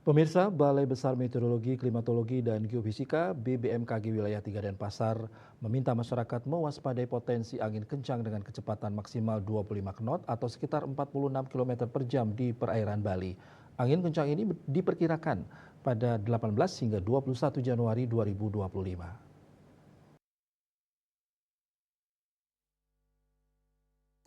Pemirsa, Balai Besar Meteorologi, Klimatologi, dan Geofisika BBMKG Wilayah 3 Denpasar meminta masyarakat mewaspadai potensi angin kencang dengan kecepatan maksimal 25 knot atau sekitar 46 km per jam di perairan Bali. Angin kencang ini diperkirakan pada 18 hingga 21 Januari 2025.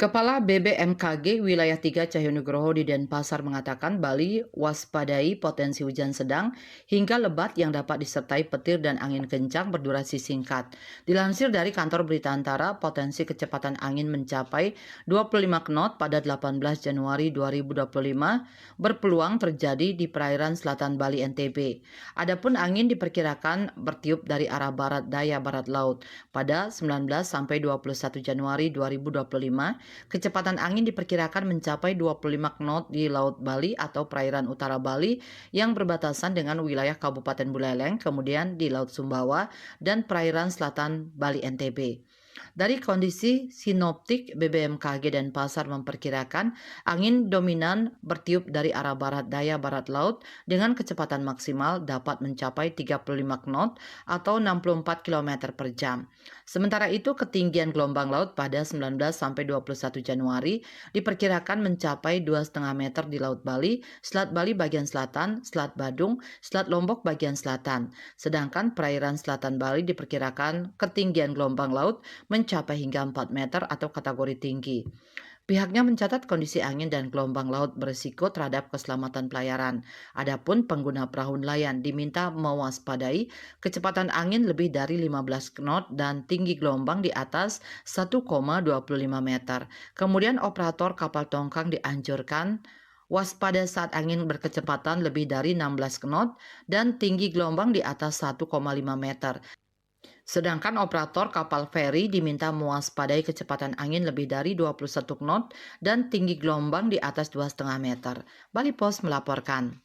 Kepala BBMKG Wilayah 3 Cahyonugroho di Denpasar mengatakan Bali waspadai potensi hujan sedang hingga lebat yang dapat disertai petir dan angin kencang berdurasi singkat. Dilansir dari kantor berita antara, potensi kecepatan angin mencapai 25 knot pada 18 Januari 2025 berpeluang terjadi di perairan selatan Bali NTB. Adapun angin diperkirakan bertiup dari arah barat daya barat laut pada 19 sampai 21 Januari 2025. Kecepatan angin diperkirakan mencapai 25 knot di Laut Bali atau perairan utara Bali yang berbatasan dengan wilayah Kabupaten Buleleng, kemudian di Laut Sumbawa dan perairan selatan Bali NTB. Dari kondisi sinoptik, BBMKG Denpasar memperkirakan angin dominan bertiup dari arah barat daya barat laut dengan kecepatan maksimal dapat mencapai 35 knot atau 64 km per jam. Sementara itu, ketinggian gelombang laut pada 19 sampai 21 Januari diperkirakan mencapai 2,5 meter di Laut Bali, Selat Bali bagian selatan, Selat Badung, Selat Lombok bagian selatan. Sedangkan perairan selatan Bali diperkirakan ketinggian gelombang laut mencapai hingga 4 meter atau kategori tinggi. Pihaknya mencatat kondisi angin dan gelombang laut berisiko terhadap keselamatan pelayaran. Adapun pengguna perahu nelayan diminta mewaspadai kecepatan angin lebih dari 15 knot dan tinggi gelombang di atas 1,25 meter. Kemudian operator kapal tongkang dianjurkan waspada saat angin berkecepatan lebih dari 16 knot dan tinggi gelombang di atas 1,5 meter. Sedangkan operator kapal feri diminta mewaspadai kecepatan angin lebih dari 21 knot dan tinggi gelombang di atas 2,5 meter. Bali Pos melaporkan.